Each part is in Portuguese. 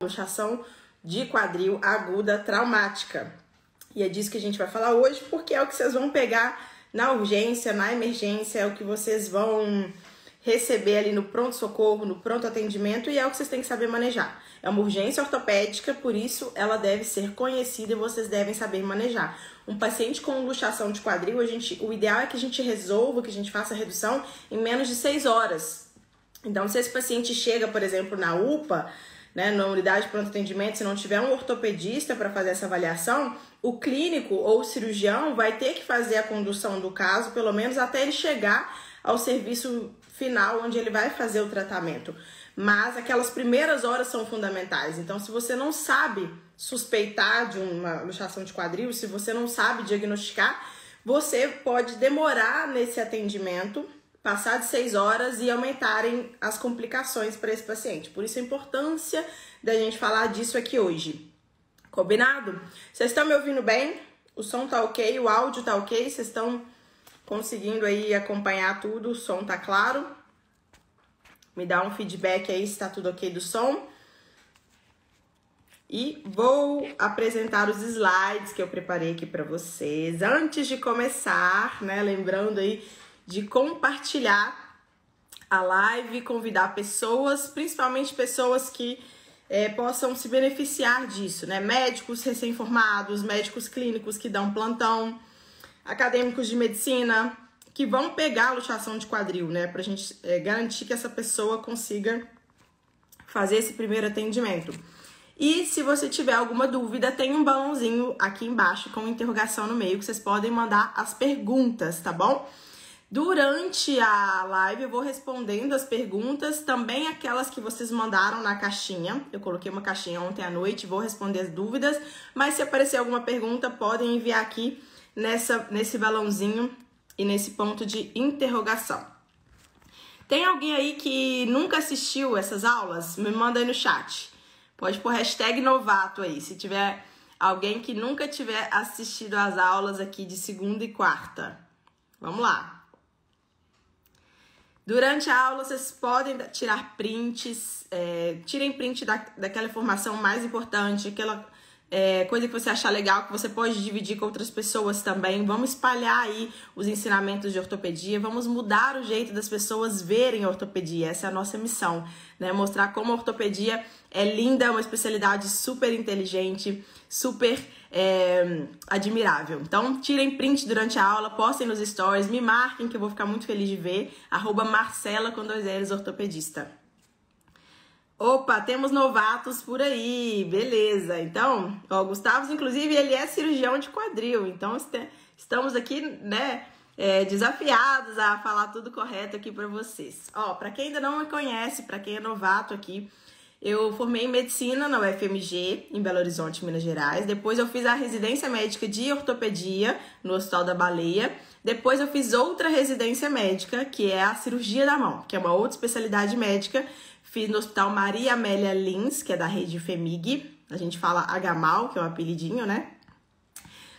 luxação de quadril aguda traumática. E é disso que a gente vai falar hoje, porque é o que vocês vão pegar na urgência, na emergência, é o que vocês vão receber ali no pronto-socorro, no pronto atendimento, e é o que vocês têm que saber manejar. É uma urgência ortopédica, por isso ela deve ser conhecida e vocês devem saber manejar. Um paciente com luxação de quadril, o ideal é que a gente resolva, que a gente faça a redução em menos de 6 horas. Então, se esse paciente chega, por exemplo, na UPA, né, na unidade de pronto atendimento, se não tiver um ortopedista para fazer essa avaliação, o clínico ou o cirurgião vai ter que fazer a condução do caso, pelo menos até ele chegar ao serviço final, onde ele vai fazer o tratamento. Mas aquelas primeiras horas são fundamentais. Então, se você não sabe suspeitar de uma luxação de quadril, se você não sabe diagnosticar, você pode demorar nesse atendimento, passar de 6 horas e aumentarem as complicações para esse paciente. Por isso a importância da gente falar disso aqui hoje. Combinado? Vocês estão me ouvindo bem? O som tá ok? O áudio tá ok? Vocês estão conseguindo aí acompanhar tudo? O som tá claro? Me dá um feedback aí se tá tudo ok do som. E vou apresentar os slides que eu preparei aqui para vocês. Antes de começar, né, lembrando aí de compartilhar a live, convidar pessoas, principalmente pessoas que possam se beneficiar disso, né? Médicos recém-formados, médicos clínicos que dão plantão, acadêmicos de medicina, que vão pegar a luxação de quadril, né? Pra gente garantir que essa pessoa consiga fazer esse primeiro atendimento. E se você tiver alguma dúvida, tem um balãozinho aqui embaixo com interrogação no meio que vocês podem mandar as perguntas, tá bom? Durante a live eu vou respondendo as perguntas, também aquelas que vocês mandaram na caixinha. Eu coloquei uma caixinha ontem à noite, vou responder as dúvidas, mas se aparecer alguma pergunta, podem enviar aqui nesse balãozinho e nesse ponto de interrogação. Tem alguém aí que nunca assistiu essas aulas? Me manda aí no chat. Pode pôr hashtag novato aí, se tiver alguém que nunca tiver assistido às aulas aqui de segunda e quarta. Vamos lá. Durante a aula, vocês podem tirar prints, tirem print daquela informação mais importante, aquela coisa que você achar legal, que você pode dividir com outras pessoas também. Vamos espalhar aí os ensinamentos de ortopedia, vamos mudar o jeito das pessoas verem a ortopedia. Essa é a nossa missão, né? Mostrar como a ortopedia é linda, é uma especialidade super inteligente, super admirável. Então, tirem print durante a aula, postem nos stories, me marquem que eu vou ficar muito feliz de ver. @Marcela com 2 L's ortopedista. Opa, temos novatos por aí, beleza. Então, ó, o Gustavo, inclusive, ele é cirurgião de quadril. Então, estamos aqui, né, desafiados a falar tudo correto aqui para vocês. Ó, para quem ainda não me conhece, para quem é novato aqui, eu formei em medicina na UFMG, em Belo Horizonte, Minas Gerais. Depois eu fiz a residência médica de ortopedia no Hospital da Baleia. Depois eu fiz outra residência médica, que é a cirurgia da mão, que é uma outra especialidade médica. Fiz no Hospital Maria Amélia Lins, que é da rede FEMIG. A gente fala HMAL, que é um apelidinho, né?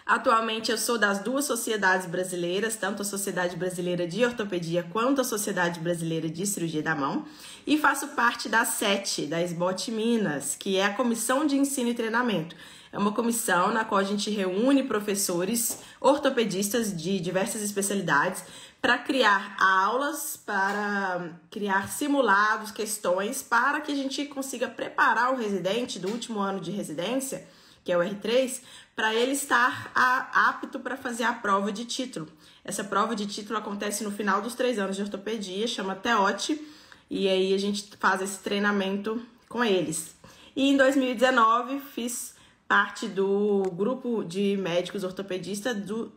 Atualmente eu sou das 2 sociedades brasileiras, tanto a Sociedade Brasileira de Ortopedia quanto a Sociedade Brasileira de Cirurgia da Mão, e faço parte da SET, da SBOT Minas, que é a Comissão de Ensino e Treinamento. É uma comissão na qual a gente reúne professores ortopedistas de diversas especialidades para criar aulas, para criar simulados, questões, para que a gente consiga preparar o residente do último ano de residência, que é o R3, para ele estar apto para fazer a prova de título. Essa prova de título acontece no final dos 3 anos de ortopedia, chama TEOT, e aí a gente faz esse treinamento com eles. E em 2019 fiz parte do grupo de médicos ortopedistas do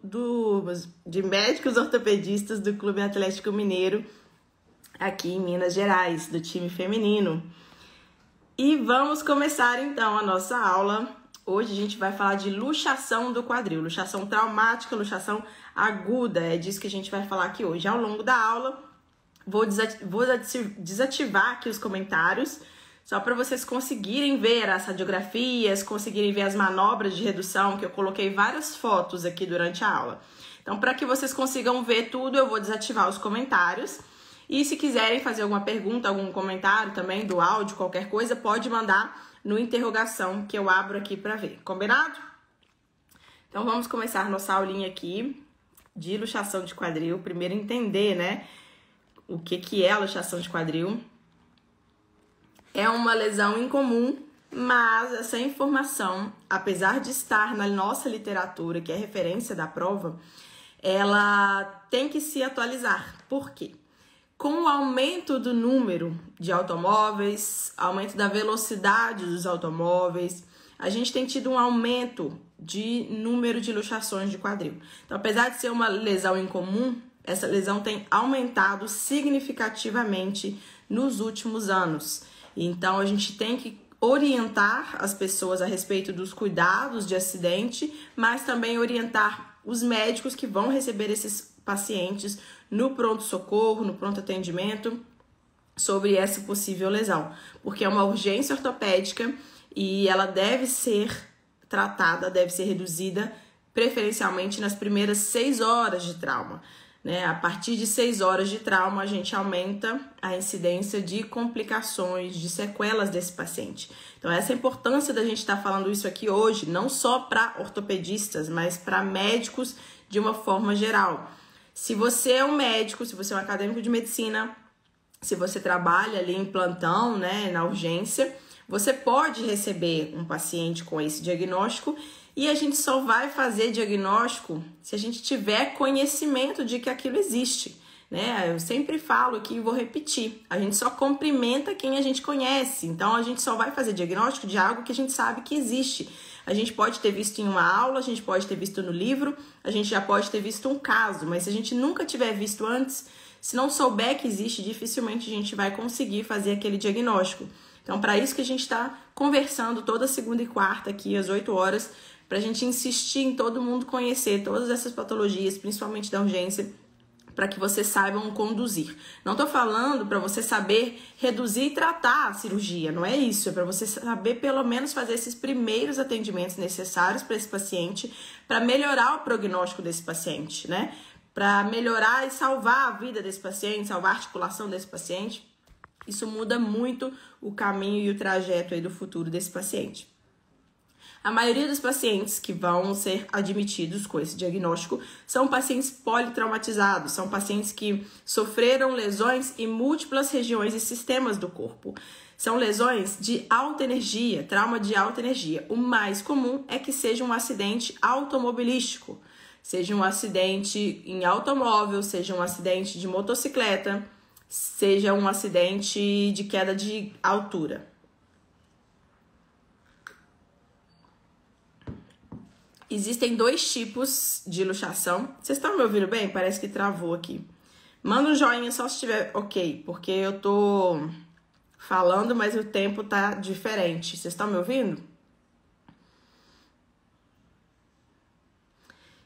Clube Atlético Mineiro, aqui em Minas Gerais, do time feminino. E vamos começar então a nossa aula. Hoje a gente vai falar de luxação do quadril, luxação traumática, luxação aguda, é disso que a gente vai falar aqui hoje. Ao longo da aula, vou desativar aqui os comentários, só para vocês conseguirem ver as radiografias, conseguirem ver as manobras de redução, que eu coloquei várias fotos aqui durante a aula. Então, para que vocês consigam ver tudo, eu vou desativar os comentários. E se quiserem fazer alguma pergunta, algum comentário também do áudio, qualquer coisa, pode mandar no interrogação que eu abro aqui para ver. Combinado? Então, vamos começar nossa aulinha aqui de luxação de quadril. Primeiro entender, né, o que é a luxação de quadril. É uma lesão incomum, mas essa informação, apesar de estar na nossa literatura, que é referência da prova, ela tem que se atualizar. Por quê? Com o aumento do número de automóveis, aumento da velocidade dos automóveis, a gente tem tido um aumento de número de luxações de quadril. Então, apesar de ser uma lesão incomum, essa lesão tem aumentado significativamente nos últimos anos. Então, a gente tem que orientar as pessoas a respeito dos cuidados de acidente, mas também orientar os médicos que vão receber esses pacientes no pronto-socorro, no pronto-atendimento, sobre essa possível lesão. Porque é uma urgência ortopédica e ela deve ser tratada, deve ser reduzida, preferencialmente nas primeiras 6 horas de trauma. Né? A partir de 6 horas de trauma, a gente aumenta a incidência de complicações, de sequelas desse paciente. Então, essa é a importância da gente estar falando isso aqui hoje, não só para ortopedistas, mas para médicos de uma forma geral. Se você é um médico, se você é um acadêmico de medicina, se você trabalha ali em plantão, né, na urgência, você pode receber um paciente com esse diagnóstico e a gente só vai fazer diagnóstico se a gente tiver conhecimento de que aquilo existe, né? Eu sempre falo aqui e vou repetir, a gente só cumprimenta quem a gente conhece, então a gente só vai fazer diagnóstico de algo que a gente sabe que existe. A gente pode ter visto em uma aula, a gente pode ter visto no livro, a gente já pode ter visto um caso, mas se a gente nunca tiver visto antes, se não souber que existe, dificilmente a gente vai conseguir fazer aquele diagnóstico. Então, para isso que a gente está conversando toda segunda e quarta aqui às 8 horas, para a gente insistir em todo mundo conhecer todas essas patologias, principalmente da urgência, para que vocês saibam conduzir. Não estou falando para você saber reduzir e tratar a cirurgia, não é isso. É para você saber pelo menos fazer esses primeiros atendimentos necessários para esse paciente, para melhorar o prognóstico desse paciente, né? Para melhorar e salvar a vida desse paciente, salvar a articulação desse paciente. Isso muda muito o caminho e o trajeto aí do futuro desse paciente. A maioria dos pacientes que vão ser admitidos com esse diagnóstico são pacientes politraumatizados, são pacientes que sofreram lesões em múltiplas regiões e sistemas do corpo. São lesões de alta energia, trauma de alta energia. O mais comum é que seja um acidente automobilístico, seja um acidente em automóvel, seja um acidente de motocicleta, seja um acidente de queda de altura. Existem 2 tipos de luxação. Vocês estão me ouvindo bem? Parece que travou aqui. Manda um joinha só se estiver ok, porque eu tô falando, mas o tempo tá diferente. Vocês estão me ouvindo?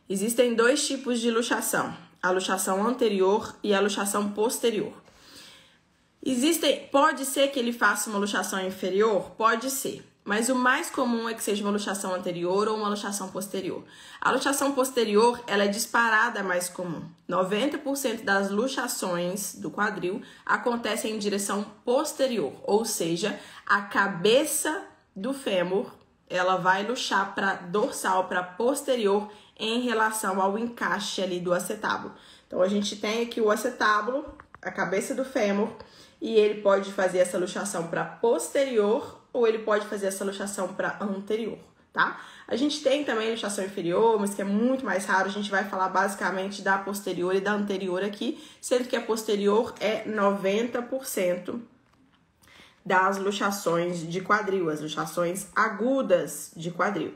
Existem 2 tipos de luxação. A luxação anterior e a luxação posterior. Pode ser que ele faça uma luxação inferior? Pode ser. Mas o mais comum é que seja uma luxação anterior ou uma luxação posterior. A luxação posterior, ela é disparada mais comum. 90% das luxações do quadril acontecem em direção posterior, ou seja, a cabeça do fêmur, ela vai luxar para dorsal, para posterior, em relação ao encaixe ali do acetábulo. Então, a gente tem aqui o acetábulo, a cabeça do fêmur, e ele pode fazer essa luxação para posterior ou ele pode fazer essa luxação para anterior, tá? A gente tem também luxação inferior, mas que é muito mais raro. A gente vai falar basicamente da posterior e da anterior aqui, sendo que a posterior é 90% das luxações de quadril, as luxações agudas de quadril.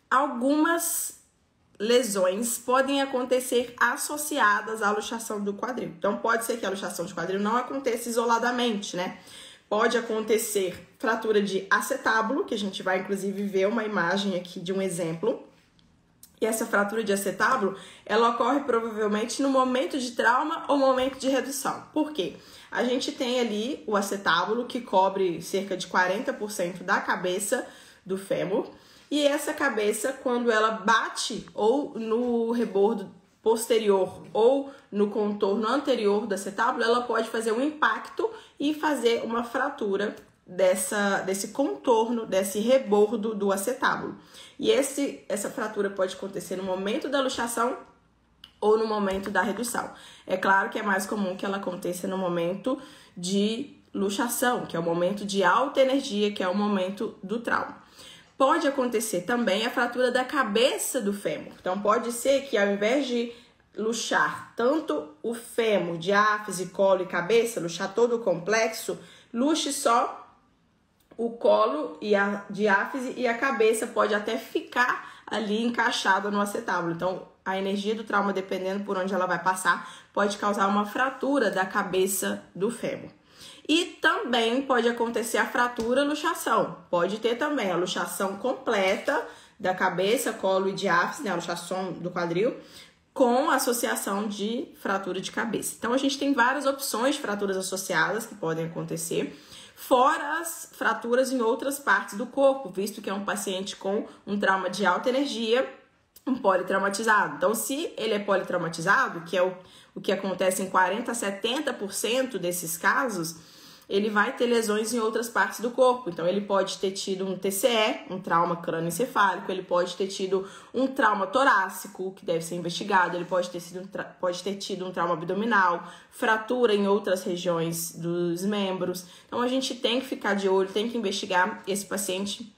Algumas lesões podem acontecer associadas à luxação do quadril. Então, pode ser que a luxação de quadril não aconteça isoladamente, né? Pode acontecer fratura de acetábulo, que a gente vai, inclusive, ver uma imagem aqui de um exemplo. E essa fratura de acetábulo, ela ocorre provavelmente no momento de trauma ou momento de redução. Por quê? A gente tem ali o acetábulo, que cobre cerca de 40% da cabeça do fêmur. E essa cabeça, quando ela bate ou no rebordo posterior ou no contorno anterior do acetábulo, ela pode fazer um impacto e fazer uma fratura desse contorno, desse rebordo do acetábulo. E essa fratura pode acontecer no momento da luxação ou no momento da redução. É claro que é mais comum que ela aconteça no momento de luxação, que é o momento de alta energia, que é o momento do trauma. Pode acontecer também a fratura da cabeça do fêmur. Então, pode ser que ao invés de luxar tanto o fêmur, diáfise, colo e cabeça, luxar todo o complexo, luxe só o colo e a diáfise, e a cabeça pode até ficar ali encaixada no acetábulo. Então, a energia do trauma, dependendo por onde ela vai passar, pode causar uma fratura da cabeça do fêmur. E também pode acontecer a fratura luxação. Pode ter também a luxação completa da cabeça, colo e diáfise, né, a luxação do quadril, com associação de fratura de cabeça. Então, a gente tem várias opções de fraturas associadas que podem acontecer, fora as fraturas em outras partes do corpo, visto que é um paciente com um trauma de alta energia, um politraumatizado. Então, se ele é politraumatizado, que é o que acontece em 40% a 70% desses casos, ele vai ter lesões em outras partes do corpo. Então, ele pode ter tido um TCE, um trauma crânioencefálico, ele pode ter tido um trauma torácico, que deve ser investigado, ele pode ter tido um trauma abdominal, fratura em outras regiões dos membros. Então, a gente tem que ficar de olho, tem que investigar esse paciente.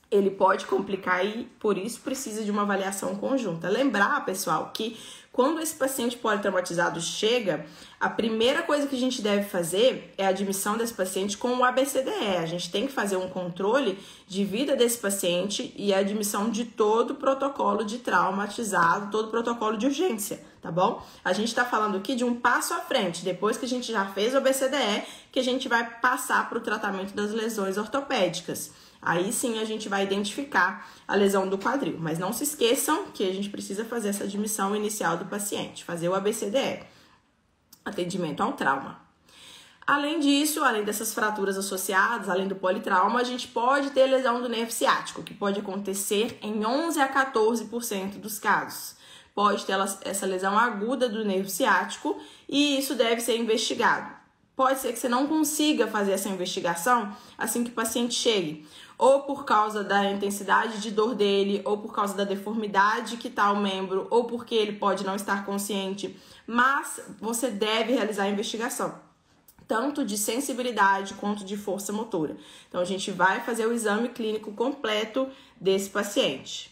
Ele pode complicar e, por isso, precisa de uma avaliação conjunta. Lembrar, pessoal, que quando esse paciente politraumatizado chega, a primeira coisa que a gente deve fazer é a admissão desse paciente com o ABCDE. A gente tem que fazer um controle de vida desse paciente e a admissão de todo o protocolo de traumatizado, todo o protocolo de urgência, tá bom? A gente tá falando aqui de um passo à frente, depois que a gente já fez o ABCDE, que a gente vai passar para o tratamento das lesões ortopédicas. Aí sim a gente vai identificar a lesão do quadril. Mas não se esqueçam que a gente precisa fazer essa admissão inicial do paciente, fazer o ABCDE, atendimento ao trauma. Além disso, além dessas fraturas associadas, além do politrauma, a gente pode ter lesão do nervo ciático, que pode acontecer em 11 a 14% dos casos. Pode ter essa lesão aguda do nervo ciático e isso deve ser investigado. Pode ser que você não consiga fazer essa investigação assim que o paciente chegue, ou por causa da intensidade de dor dele, ou por causa da deformidade que está o membro, ou porque ele pode não estar consciente, mas você deve realizar a investigação, tanto de sensibilidade quanto de força motora. Então, a gente vai fazer o exame clínico completo desse paciente.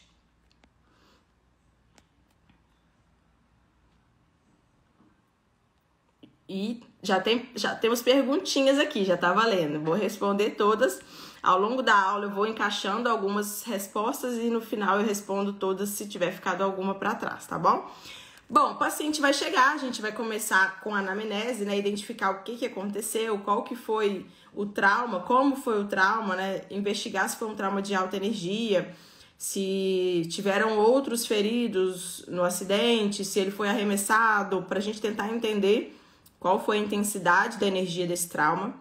E já temos perguntinhas aqui, já tá valendo. Vou responder todas. Ao longo da aula eu vou encaixando algumas respostas e no final eu respondo todas se tiver ficado alguma para trás, tá bom? Bom, o paciente vai chegar, a gente vai começar com a anamnese, né? Identificar o que aconteceu, qual que foi o trauma, como foi o trauma, né? Investigar se foi um trauma de alta energia, se tiveram outros feridos no acidente, se ele foi arremessado, pra gente tentar entender qual foi a intensidade da energia desse trauma.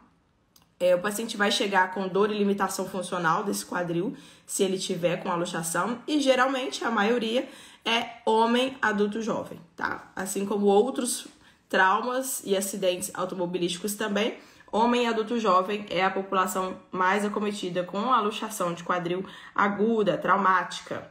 O paciente vai chegar com dor e limitação funcional desse quadril, se ele tiver com a luxação, e geralmente a maioria é homem adulto jovem, tá? Assim como outros traumas e acidentes automobilísticos também, homem adulto jovem é a população mais acometida com a luxação de quadril aguda, traumática.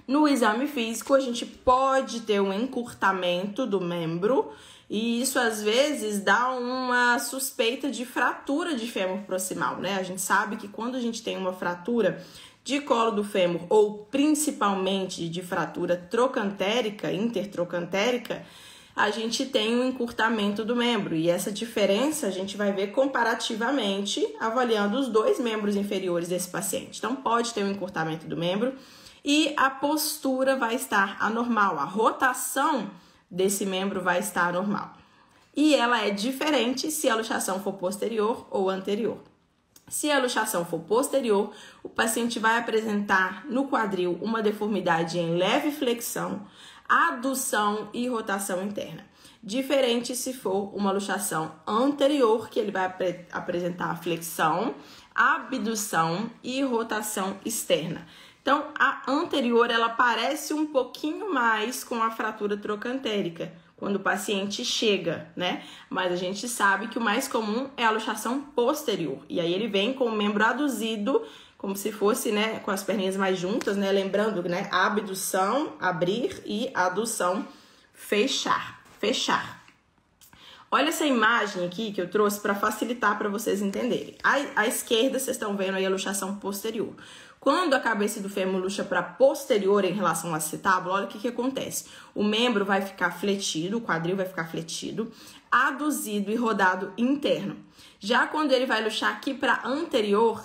No exame físico, a gente pode ter um encurtamento do membro, e isso às vezes dá uma suspeita de fratura de fêmur proximal, né? A gente sabe que quando a gente tem uma fratura de colo do fêmur, ou principalmente de fratura trocantérica, intertrocantérica, a gente tem um encurtamento do membro. E essa diferença a gente vai ver comparativamente avaliando os dois membros inferiores desse paciente. Então, pode ter um encurtamento do membro e a postura vai estar anormal, a rotação desse membro vai estar normal. E ela é diferente se a luxação for posterior ou anterior. Se a luxação for posterior, o paciente vai apresentar no quadril uma deformidade em leve flexão, adução e rotação interna. Diferente se for uma luxação anterior, que ele vai apresentar flexão, abdução e rotação externa. Então, a anterior, ela parece um pouquinho mais com a fratura trocantérica, quando o paciente chega, né? Mas a gente sabe que o mais comum é a luxação posterior. E aí ele vem com o membro aduzido, como se fosse, né, com as perninhas mais juntas, né? Lembrando, né, abdução, abrir, e adução, fechar. Olha essa imagem aqui que eu trouxe para facilitar para vocês entenderem. À esquerda, vocês estão vendo aí a luxação posterior. Quando a cabeça do fêmur luxa para posterior em relação ao acetábulo, olha o que acontece. O membro vai ficar fletido, o quadril vai ficar fletido, aduzido e rodado interno. Já quando ele vai luxar aqui para anterior,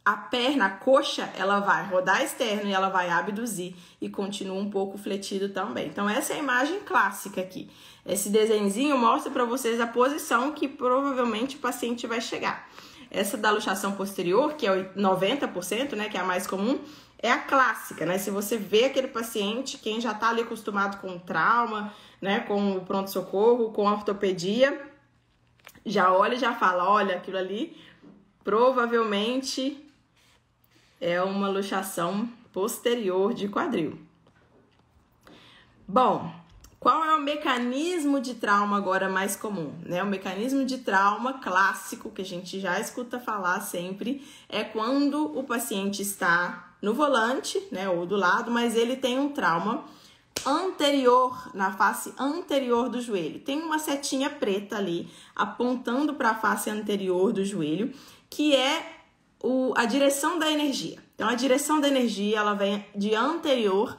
a perna, a coxa, ela vai rodar externo e ela vai abduzir e continua um pouco fletido também. Então, essa é a imagem clássica aqui. Esse desenhozinho mostra para vocês a posição que provavelmente o paciente vai chegar. Essa da luxação posterior, que é o 90%, né, que é a mais comum, é a clássica, né? Se você vê aquele paciente, quem já tá ali acostumado com trauma, né, com o pronto-socorro, com a ortopedia, já olha e já fala, olha, aquilo ali provavelmente é uma luxação posterior de quadril. Bom, qual é o mecanismo de trauma agora mais comum, né? O mecanismo de trauma clássico, que a gente já escuta falar sempre, é quando o paciente está no volante, né, ou do lado, mas ele tem um trauma anterior, na face anterior do joelho. Tem uma setinha preta ali, apontando para a face anterior do joelho, que é a direção da energia. Então, a direção da energia, ela vem de anterior,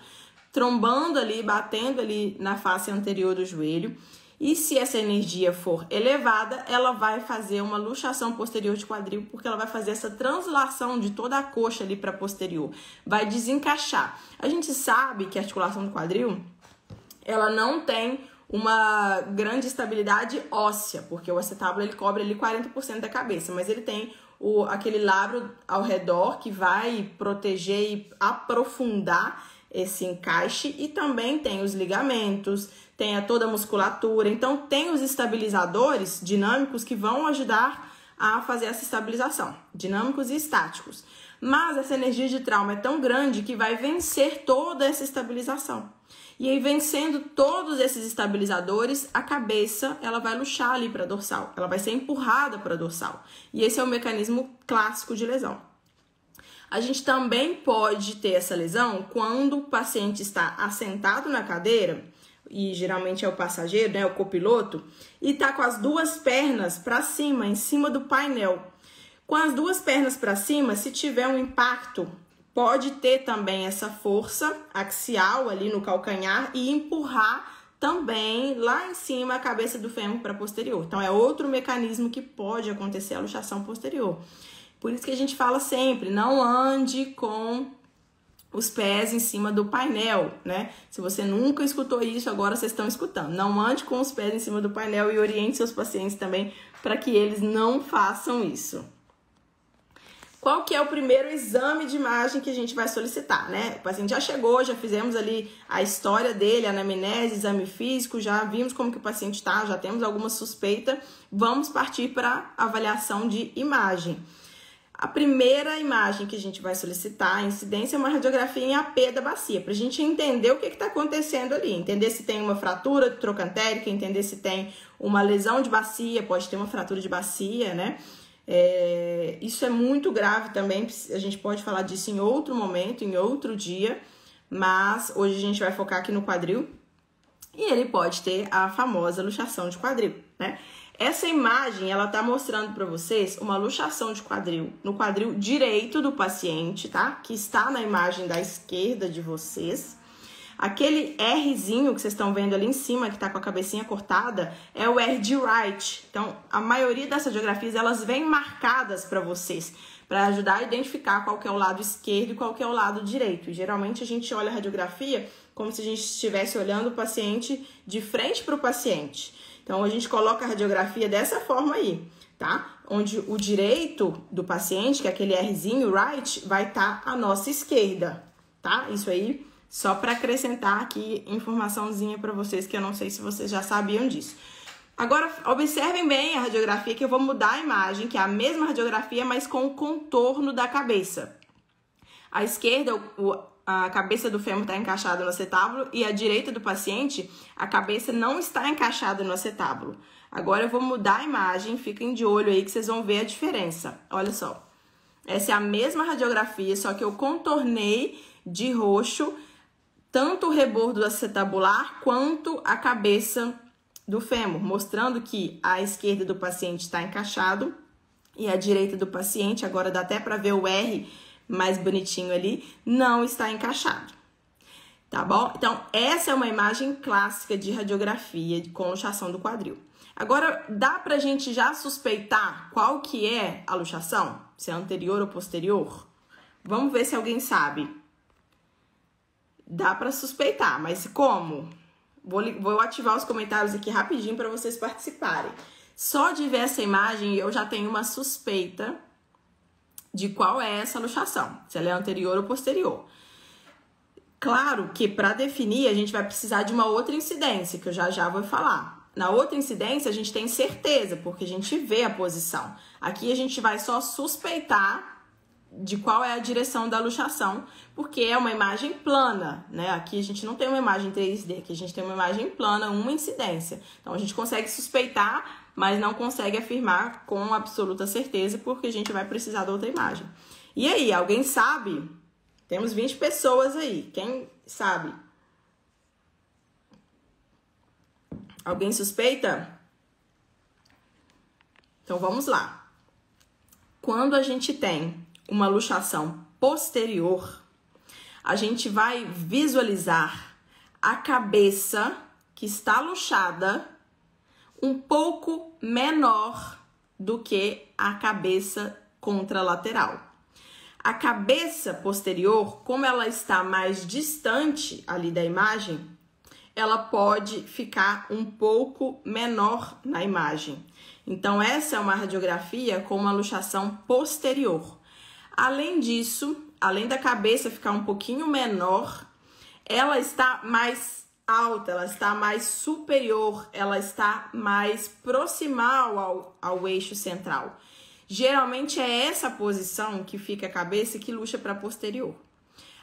trombando ali, batendo ali na face anterior do joelho. E se essa energia for elevada, ela vai fazer uma luxação posterior de quadril, porque ela vai fazer essa translação de toda a coxa ali para posterior. Vai desencaixar. A gente sabe que a articulação do quadril, ela não tem uma grande estabilidade óssea, porque o acetábulo ele cobre ali 40% da cabeça, mas ele tem aquele lábio ao redor que vai proteger e aprofundar esse encaixe, e também tem os ligamentos, tem toda a musculatura, então tem os estabilizadores dinâmicos que vão ajudar a fazer essa estabilização, dinâmicos e estáticos. Mas essa energia de trauma é tão grande que vai vencer toda essa estabilização. E aí, vencendo todos esses estabilizadores, a cabeça ela vai luxar ali para a dorsal, ela vai ser empurrada para a dorsal. E esse é o mecanismo clássico de lesão. A gente também pode ter essa lesão quando o paciente está assentado na cadeira, e geralmente é o passageiro, né, o copiloto, e está com as duas pernas para cima, em cima do painel. Com as duas pernas para cima, se tiver um impacto, pode ter também essa força axial ali no calcanhar e empurrar também lá em cima a cabeça do fêmur para posterior. Então, é outro mecanismo que pode acontecer a luxação posterior. Por isso que a gente fala sempre, não ande com os pés em cima do painel, né? Se você nunca escutou isso, agora vocês estão escutando. Não ande com os pés em cima do painel e oriente seus pacientes também para que eles não façam isso. Qual que é o primeiro exame de imagem que a gente vai solicitar, né? O paciente já chegou, já fizemos ali a história dele, anamnese, exame físico, já vimos como que o paciente está, já temos alguma suspeita. Vamos partir para a avaliação de imagem. A primeira imagem que a gente vai solicitar, a incidência, é uma radiografia em AP da bacia, para a gente entender o que está acontecendo ali, entender se tem uma fratura trocantérica, entender se tem uma lesão de bacia, pode ter uma fratura de bacia, né? Isso é muito grave também, a gente pode falar disso em outro momento, em outro dia, mas hoje a gente vai focar aqui no quadril, e ele pode ter a famosa luxação de quadril, né? Essa imagem, ela tá mostrando para vocês uma luxação de quadril no quadril direito do paciente, tá? Que está na imagem da esquerda de vocês. Aquele Rzinho que vocês estão vendo ali em cima, que tá com a cabecinha cortada, é o R de right. Então, a maioria das radiografias, elas vêm marcadas para vocês, para ajudar a identificar qual que é o lado esquerdo e qual que é o lado direito. E, geralmente, a gente olha a radiografia como se a gente estivesse olhando o paciente de frente para o paciente. Então, a gente coloca a radiografia dessa forma aí, tá? Onde o direito do paciente, que é aquele Rzinho, right, vai estar à nossa esquerda, tá? Isso aí, só para acrescentar aqui informaçãozinha para vocês, que eu não sei se vocês já sabiam disso. Agora, observem bem a radiografia, que eu vou mudar a imagem, que é a mesma radiografia, mas com o contorno da cabeça. À esquerda, a cabeça do fêmur está encaixada no acetábulo e à direita do paciente, a cabeça não está encaixada no acetábulo. Agora eu vou mudar a imagem, fiquem de olho aí que vocês vão ver a diferença. Olha só. Essa é a mesma radiografia, só que eu contornei de roxo tanto o rebordo acetabular quanto a cabeça do fêmur, mostrando que a esquerda do paciente está encaixado e a direita do paciente, agora dá até para ver o R mais bonitinho ali, não está encaixado. Tá bom? Então, essa é uma imagem clássica de radiografia com luxação do quadril. Agora, dá pra gente já suspeitar qual que é a luxação? Se é anterior ou posterior? Vamos ver se alguém sabe. Dá pra suspeitar, mas como? Vou ativar os comentários aqui rapidinho para vocês participarem. Só de ver essa imagem, eu já tenho uma suspeita de qual é essa luxação. Se ela é anterior ou posterior. Claro que para definir, a gente vai precisar de uma outra incidência, que eu já vou falar. Na outra incidência, a gente tem certeza, porque a gente vê a posição. Aqui a gente vai só suspeitar de qual é a direção da luxação, porque é uma imagem plana, né? Aqui a gente não tem uma imagem 3D, aqui a gente tem uma imagem plana, uma incidência. Então a gente consegue suspeitar, mas não consegue afirmar com absoluta certeza, porque a gente vai precisar da outra imagem. E aí, alguém sabe? Temos 20 pessoas aí, quem sabe? Alguém suspeita? Então vamos lá. Quando a gente tem uma luxação posterior, a gente vai visualizar a cabeça que está luxada um pouco menor do que a cabeça contralateral. A cabeça posterior, como ela está mais distante ali da imagem, ela pode ficar um pouco menor na imagem. Então, essa é uma radiografia com uma luxação posterior. Além disso, além da cabeça ficar um pouquinho menor, ela está mais alta, ela está mais superior, ela está mais proximal ao eixo central. Geralmente é essa posição que fica a cabeça que luxa para posterior.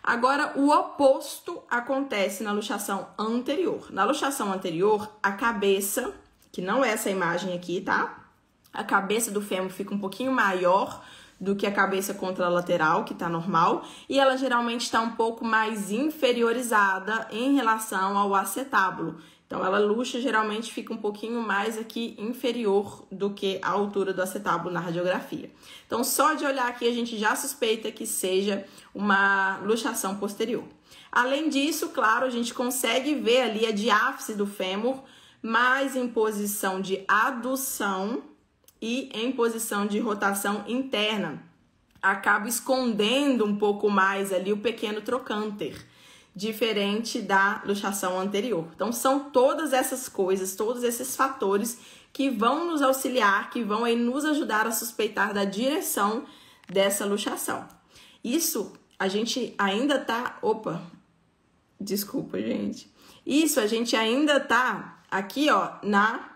Agora, o oposto acontece na luxação anterior. Na luxação anterior, a cabeça, que não é essa imagem aqui, tá? A cabeça do fêmur fica um pouquinho maior do que a cabeça contralateral, que tá normal, e ela geralmente está um pouco mais inferiorizada em relação ao acetábulo. Então, ela luxa, geralmente fica um pouquinho mais aqui inferior do que a altura do acetábulo na radiografia. Então, só de olhar aqui, a gente já suspeita que seja uma luxação posterior. Além disso, claro, a gente consegue ver ali a diáfise do fêmur, mais em posição de adução e em posição de rotação interna. Acaba escondendo um pouco mais ali o pequeno trocânter, diferente da luxação anterior. Então, são todas essas coisas, todos esses fatores que vão nos auxiliar, que vão aí nos ajudar a suspeitar da direção dessa luxação. Isso a gente ainda tá... Opa! Desculpa, gente. Isso a gente ainda tá aqui, ó, na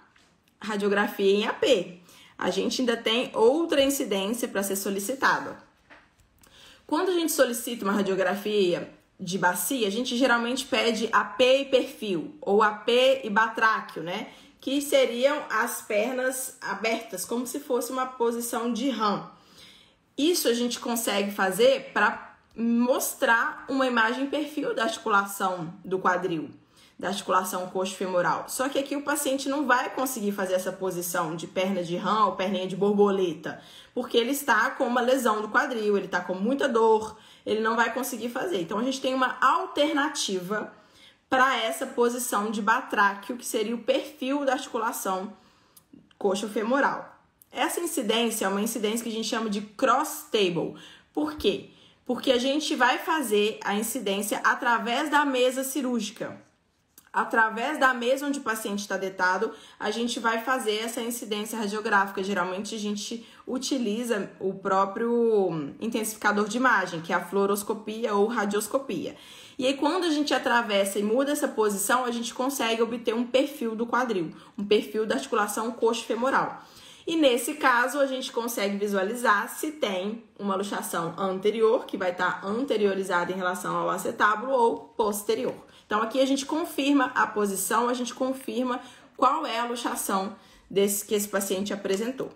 radiografia em AP. A gente ainda tem outra incidência para ser solicitada. Quando a gente solicita uma radiografia de bacia, a gente geralmente pede AP e perfil, ou AP e batráquio, né? Que seriam as pernas abertas, como se fosse uma posição de RAM. Isso a gente consegue fazer para mostrar uma imagem perfil da articulação do quadril, da articulação coxo-femoral. Só que aqui o paciente não vai conseguir fazer essa posição de perna de rã ou perninha de borboleta, porque ele está com uma lesão do quadril, ele está com muita dor, ele não vai conseguir fazer. Então, a gente tem uma alternativa para essa posição de batráquio, que seria o perfil da articulação coxo-femoral. Essa incidência é uma incidência que a gente chama de cross-table. Por quê? Porque a gente vai fazer a incidência através da mesa cirúrgica. Através da mesa onde o paciente está deitado, a gente vai fazer essa incidência radiográfica. Geralmente, a gente utiliza o próprio intensificador de imagem, que é a fluoroscopia ou radioscopia. E aí, quando a gente atravessa e muda essa posição, a gente consegue obter um perfil do quadril, um perfil da articulação coxo-femoral. E nesse caso, a gente consegue visualizar se tem uma luxação anterior, que vai estar anteriorizada em relação ao acetábulo, ou posterior. Então, aqui a gente confirma a posição, a gente confirma qual é a luxação que esse paciente apresentou.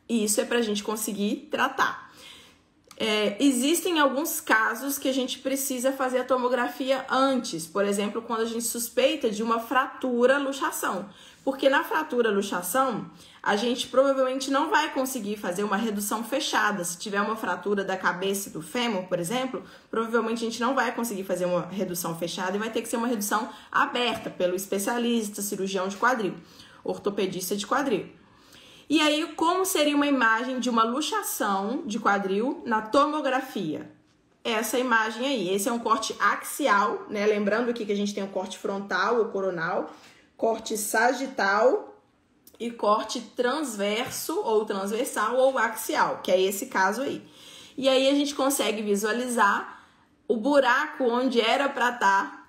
E isso é para a gente conseguir tratar. Existem alguns casos que a gente precisa fazer a tomografia antes, por exemplo, quando a gente suspeita de uma fratura luxação, porque na fratura luxação a gente provavelmente não vai conseguir fazer uma redução fechada. Se tiver uma fratura da cabeça do fêmur, por exemplo, provavelmente a gente não vai conseguir fazer uma redução fechada e vai ter que ser uma redução aberta pelo especialista, cirurgião de quadril, ortopedista de quadril. E aí, como seria uma imagem de uma luxação de quadril na tomografia? Essa imagem aí, esse é um corte axial, né? Lembrando aqui que a gente tem o corte frontal ou coronal, corte sagital e corte transverso ou transversal ou axial, que é esse caso aí. E aí a gente consegue visualizar o buraco onde era para estar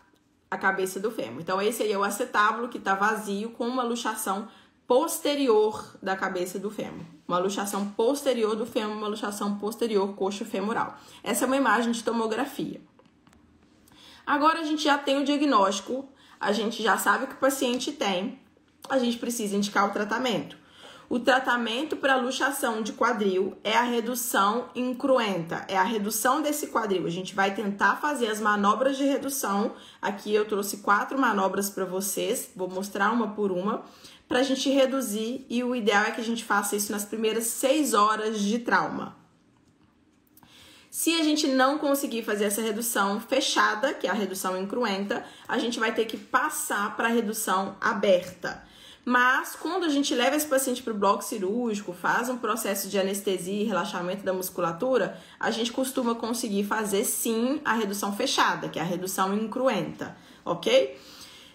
a cabeça do fêmur. Então, esse aí é o acetábulo que está vazio com uma luxação posterior da cabeça do fêmur. Uma luxação posterior do fêmur, uma luxação posterior coxo-femoral. Essa é uma imagem de tomografia. Agora a gente já tem o diagnóstico, a gente já sabe o que o paciente tem, a gente precisa indicar o tratamento. O tratamento para luxação de quadril é a redução incruenta, é a redução desse quadril. A gente vai tentar fazer as manobras de redução. Aqui eu trouxe 4 manobras para vocês, vou mostrar uma por uma, para a gente reduzir, e o ideal é que a gente faça isso nas primeiras 6 horas de trauma. Se a gente não conseguir fazer essa redução fechada, que é a redução incruenta, a gente vai ter que passar para a redução aberta. Mas quando a gente leva esse paciente para o bloco cirúrgico, faz um processo de anestesia e relaxamento da musculatura, a gente costuma conseguir fazer sim a redução fechada, que é a redução incruenta, ok?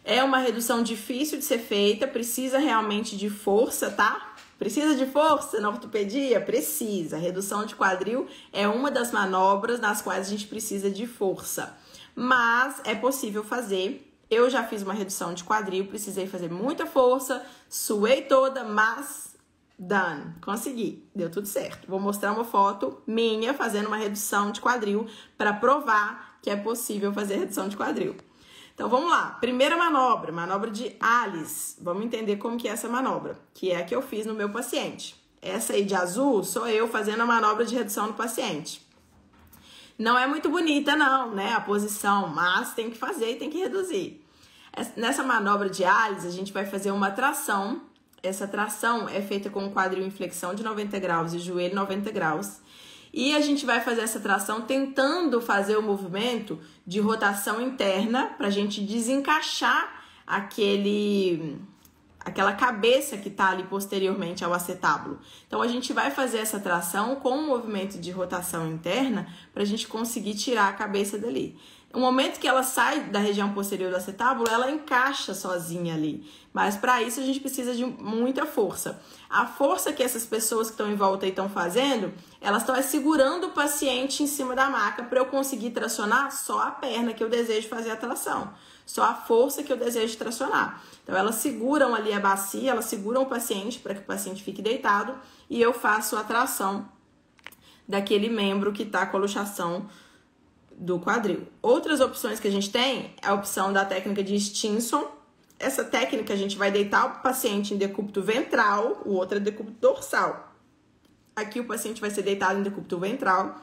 É uma redução difícil de ser feita, precisa realmente de força, tá? Precisa de força na ortopedia? Precisa. Redução de quadril é uma das manobras nas quais a gente precisa de força. Mas é possível fazer. Eu já fiz uma redução de quadril, precisei fazer muita força, suei toda, mas done. Consegui, deu tudo certo. Vou mostrar uma foto minha fazendo uma redução de quadril para provar que é possível fazer redução de quadril. Então, vamos lá. Primeira manobra, manobra de Alice. Vamos entender como que é essa manobra, que é a que eu fiz no meu paciente. Essa aí de azul sou eu fazendo a manobra de redução no paciente. Não é muito bonita não, né, a posição, mas tem que fazer e tem que reduzir. Nessa manobra de Alice, a gente vai fazer uma tração. Essa tração é feita com o quadril em flexão de 90 graus e joelho 90 graus. E a gente vai fazer essa tração tentando fazer o movimento de rotação interna para a gente desencaixar aquela cabeça que está ali posteriormente ao acetábulo. Então, a gente vai fazer essa tração com um movimento de rotação interna para a gente conseguir tirar a cabeça dali. No momento que ela sai da região posterior do acetábulo, ela encaixa sozinha ali. Mas para isso a gente precisa de muita força. A força que essas pessoas que estão em volta aí estão fazendo, elas estão segurando o paciente em cima da maca para eu conseguir tracionar só a perna que eu desejo fazer a tração. Só a força que eu desejo tracionar. Então, elas seguram ali a bacia, elas seguram o paciente para que o paciente fique deitado e eu faço a tração daquele membro que está com a luxação do quadril. Outras opções que a gente tem é a opção da técnica de Stinson. Essa técnica a gente vai deitar o paciente em decúbito ventral, o outro é decúbito dorsal. Aqui o paciente vai ser deitado em decúbito ventral,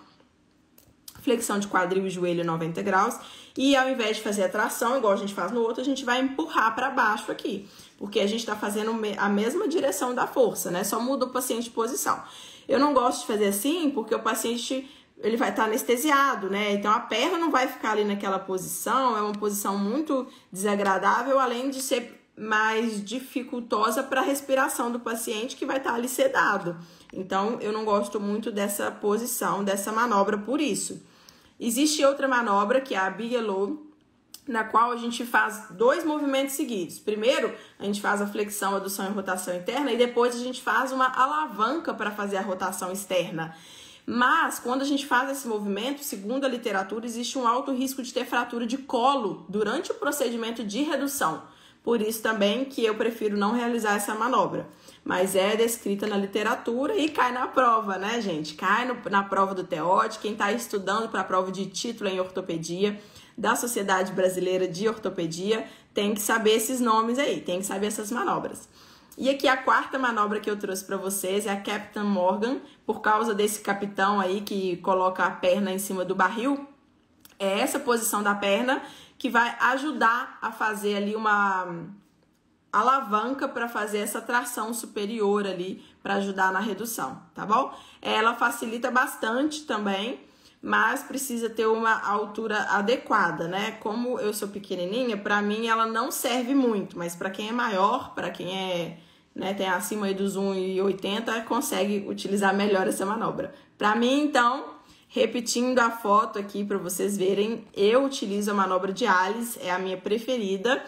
flexão de quadril e joelho 90 graus. E ao invés de fazer a tração, igual a gente faz no outro, a gente vai empurrar para baixo aqui. Porque a gente está fazendo a mesma direção da força, né? Só muda o paciente de posição. Eu não gosto de fazer assim porque o paciente ele vai estar anestesiado, né? Então a perna não vai ficar ali naquela posição, é uma posição muito desagradável, além de ser mais dificultosa para a respiração do paciente que vai estar ali sedado. Então eu não gosto muito dessa posição, dessa manobra por isso. Existe outra manobra que é a Bigelow, na qual a gente faz 2 movimentos seguidos. Primeiro, a gente faz a flexão, adução e rotação interna e depois a gente faz uma alavanca para fazer a rotação externa. Mas, quando a gente faz esse movimento, segundo a literatura, existe um alto risco de ter fratura de colo durante o procedimento de redução. Por isso também que eu prefiro não realizar essa manobra. mas é descrita na literatura e cai na prova, né, gente? Cai na prova do TEOD, quem está estudando para a prova de título em ortopedia da Sociedade Brasileira de Ortopedia tem que saber esses nomes aí, tem que saber essas manobras. E aqui a quarta manobra que eu trouxe para vocês é a Captain Morgan, por causa desse capitão aí que coloca a perna em cima do barril. É essa posição da perna que vai ajudar a fazer ali uma alavanca para fazer essa tração superior ali, para ajudar na redução, tá bom? Ela facilita bastante também, mas precisa ter uma altura adequada, né? Como eu sou pequenininha, para mim ela não serve muito, mas para quem é maior, para quem é, né, tem acima aí dos 1,80, consegue utilizar melhor essa manobra. Para mim, então, repetindo a foto aqui para vocês verem, eu utilizo a manobra de Alice, é a minha preferida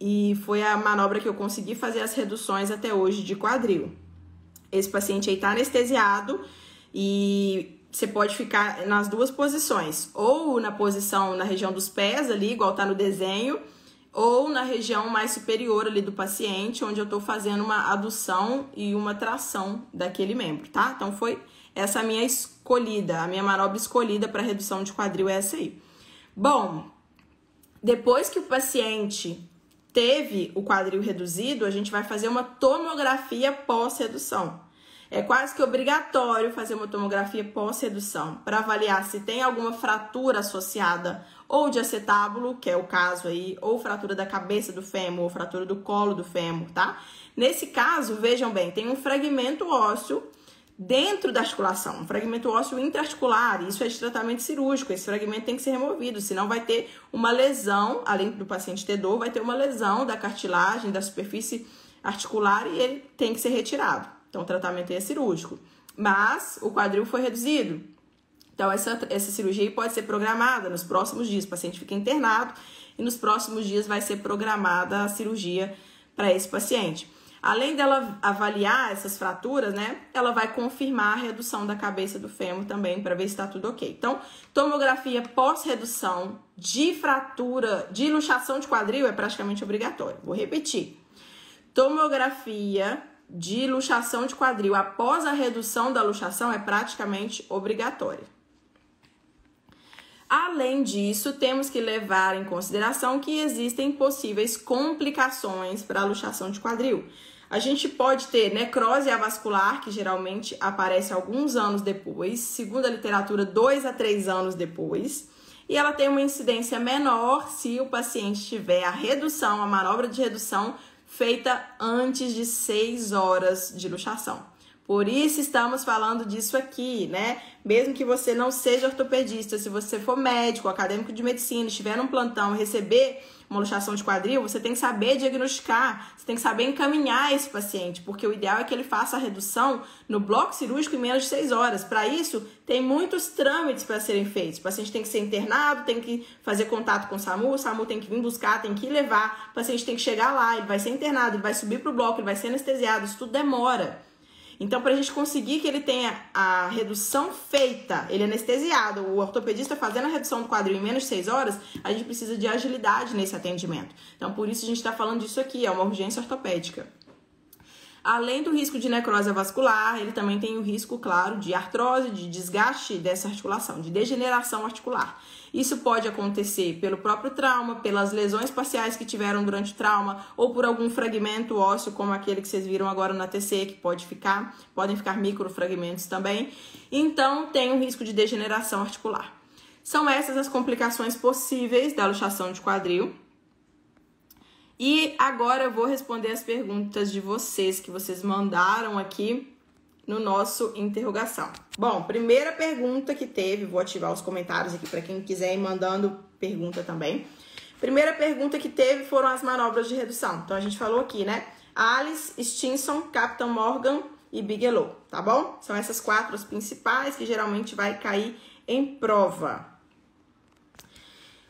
e foi a manobra que eu consegui fazer as reduções até hoje de quadril. Esse paciente aí tá anestesiado e você pode ficar nas duas posições, ou na posição na região dos pés ali, igual tá no desenho, ou na região mais superior ali do paciente, onde eu tô fazendo uma adução e uma tração daquele membro, tá? Então foi essa a minha escolhida, a minha manobra escolhida para redução de quadril é essa aí. Bom, depois que o paciente teve o quadril reduzido, a gente vai fazer uma tomografia pós-redução. É quase que obrigatório fazer uma tomografia pós-redução para avaliar se tem alguma fratura associada ou de acetábulo, que é o caso aí, ou fratura da cabeça do fêmur, ou fratura do colo do fêmur, tá? Nesse caso, vejam bem, tem um fragmento ósseo dentro da articulação, um fragmento ósseo intraarticular, isso é de tratamento cirúrgico, esse fragmento tem que ser removido, senão vai ter uma lesão, além do paciente ter dor, vai ter uma lesão da cartilagem, da superfície articular e ele tem que ser retirado. Então, o tratamento é cirúrgico, mas o quadril foi reduzido. Então, essa cirurgia pode ser programada nos próximos dias, o paciente fica internado e nos próximos dias vai ser programada a cirurgia para esse paciente. Além dela avaliar essas fraturas, né, ela vai confirmar a redução da cabeça do fêmur também para ver se está tudo ok. Então, tomografia pós-redução de fratura, de luxação de quadril é praticamente obrigatório. Vou repetir. Tomografia de luxação de quadril após a redução da luxação é praticamente obrigatória. Além disso, temos que levar em consideração que existem possíveis complicações para a luxação de quadril. A gente pode ter necrose avascular, que geralmente aparece alguns anos depois, segundo a literatura, 2 a 3 anos depois, e ela tem uma incidência menor se o paciente tiver a redução, a manobra de redução, feita antes de 6 horas de luxação. Por isso estamos falando disso aqui, né? Mesmo que você não seja ortopedista, se você for médico, acadêmico de medicina, estiver num plantão e receber uma luxação de quadril, você tem que saber diagnosticar, você tem que saber encaminhar esse paciente, porque o ideal é que ele faça a redução no bloco cirúrgico em menos de 6 horas. Para isso, tem muitos trâmites para serem feitos. O paciente tem que ser internado, tem que fazer contato com o SAMU tem que vir buscar, tem que levar, o paciente tem que chegar lá, ele vai ser internado, ele vai subir para o bloco, ele vai ser anestesiado, isso tudo demora. Então, para a gente conseguir que ele tenha a redução feita, ele anestesiado, o ortopedista fazendo a redução do quadril em menos de 6 horas, a gente precisa de agilidade nesse atendimento. Então, por isso a gente está falando disso aqui, é uma urgência ortopédica. Além do risco de necrose vascular, ele também tem o risco, claro, de artrose, de desgaste dessa articulação, de degeneração articular. Isso pode acontecer pelo próprio trauma, pelas lesões parciais que tiveram durante o trauma, ou por algum fragmento ósseo, como aquele que vocês viram agora na TC, que podem ficar microfragmentos também. Então, tem um risco de degeneração articular. São essas as complicações possíveis da luxação de quadril. E agora eu vou responder as perguntas de vocês, que vocês mandaram aqui no nosso interrogação. Bom, primeira pergunta que teve, vou ativar os comentários aqui para quem quiser ir mandando pergunta também. Primeira pergunta que teve foram as manobras de redução. Então a gente falou aqui, né? Alice, Stinson, Captain Morgan e Bigelow, tá bom? São essas 4 as principais que geralmente vai cair em prova.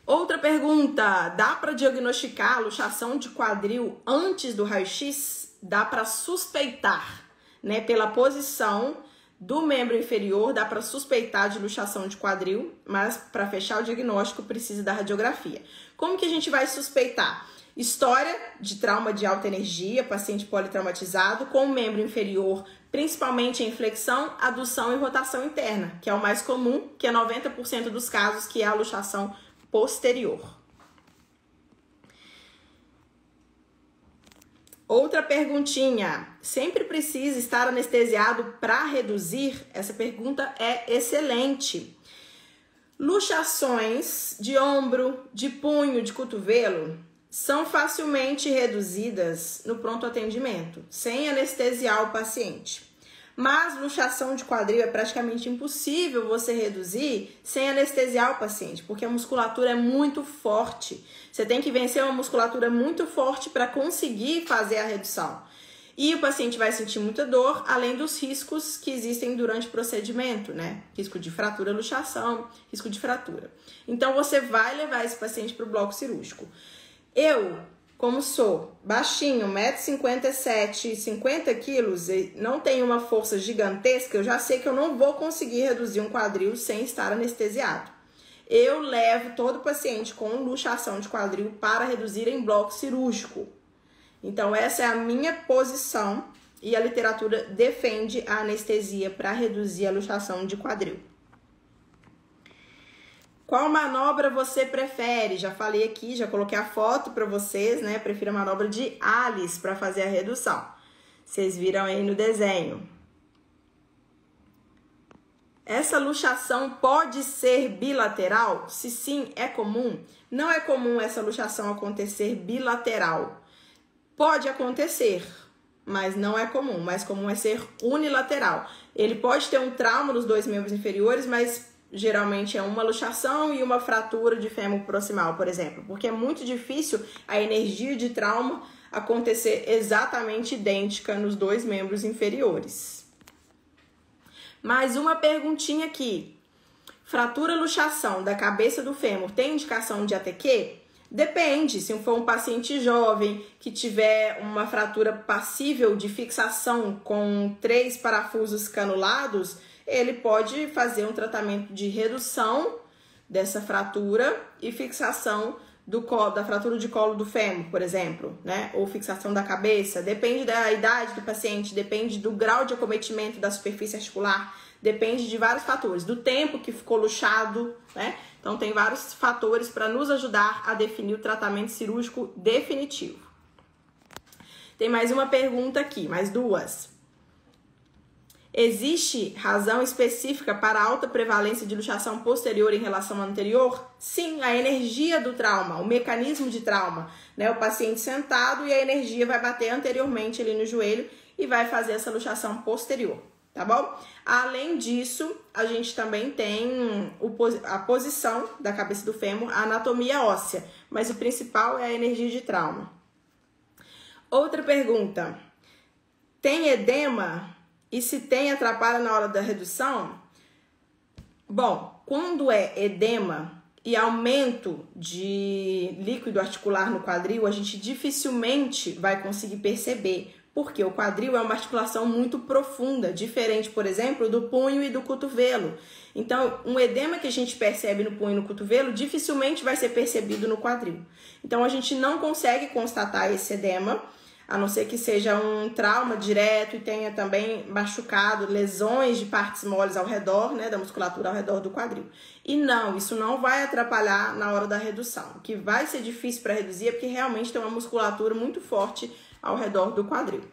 Outra pergunta, dá para diagnosticar a luxação de quadril antes do raio-x? Dá para suspeitar, né? Pela posição do membro inferior, dá para suspeitar de luxação de quadril, mas para fechar o diagnóstico precisa da radiografia. Como que a gente vai suspeitar? História de trauma de alta energia, paciente politraumatizado com o membro inferior, principalmente em flexão, adução e rotação interna, que é o mais comum, que é 90% dos casos, que é a luxação posterior. Outra perguntinha, sempre precisa estar anestesiado para reduzir? Essa pergunta é excelente. Luxações de ombro, de punho, de cotovelo são facilmente reduzidas no pronto atendimento, sem anestesiar o paciente. Mas luxação de quadril é praticamente impossível você reduzir sem anestesiar o paciente, porque a musculatura é muito forte. Você tem que vencer uma musculatura muito forte para conseguir fazer a redução. E o paciente vai sentir muita dor, além dos riscos que existem durante o procedimento, né? Risco de fratura, luxação, risco de fratura. Então, você vai levar esse paciente para o bloco cirúrgico. Eu, como sou baixinho, 1,57 m, 50 quilos, e não tenho uma força gigantesca, eu já sei que eu não vou conseguir reduzir um quadril sem estar anestesiado. Eu levo todo paciente com luxação de quadril para reduzir em bloco cirúrgico. Então, essa é a minha posição e a literatura defende a anestesia para reduzir a luxação de quadril. Qual manobra você prefere? Já falei aqui, já coloquei a foto para vocês, né? Prefiro a manobra de Alice para fazer a redução. Vocês viram aí no desenho. Essa luxação pode ser bilateral? Se sim, é comum? Não é comum essa luxação acontecer bilateral. Pode acontecer, mas não é comum. Mais comum é ser unilateral. Ele pode ter um trauma nos dois membros inferiores, mas geralmente é uma luxação e uma fratura de fêmur proximal, por exemplo. Porque é muito difícil a energia de trauma acontecer exatamente idêntica nos dois membros inferiores. Mais uma perguntinha aqui. Fratura luxação da cabeça do fêmur tem indicação de ATQ? Depende, se for um paciente jovem que tiver uma fratura passível de fixação com 3 parafusos canulados, ele pode fazer um tratamento de redução dessa fratura e fixação da fratura de colo do fêmur, por exemplo, né? Ou fixação da cabeça. Depende da idade do paciente, depende do grau de acometimento da superfície articular, depende de vários fatores, do tempo que ficou luxado, né? Então, tem vários fatores para nos ajudar a definir o tratamento cirúrgico definitivo. Tem mais uma pergunta aqui, mais duas. Existe razão específica para a alta prevalência de luxação posterior em relação à anterior? Sim, a energia do trauma, o mecanismo de trauma, né? O paciente sentado e a energia vai bater anteriormente ali no joelho e vai fazer essa luxação posterior. Tá bom? Além disso, a gente também tem a posição da cabeça do fêmur, a anatomia óssea, mas o principal é a energia de trauma. Outra pergunta, tem edema? E se tem, atrapalha na hora da redução? Bom, quando é edema e aumento de líquido articular no quadril, a gente dificilmente vai conseguir perceber, porque o quadril é uma articulação muito profunda, diferente, por exemplo, do punho e do cotovelo. Então, um edema que a gente percebe no punho e no cotovelo dificilmente vai ser percebido no quadril. Então, a gente não consegue constatar esse edema, a não ser que seja um trauma direto e tenha também machucado, lesões de partes moles ao redor, né, da musculatura ao redor do quadril. E não, isso não vai atrapalhar na hora da redução. O que vai ser difícil para reduzir é porque realmente tem uma musculatura muito forte ao redor do quadril.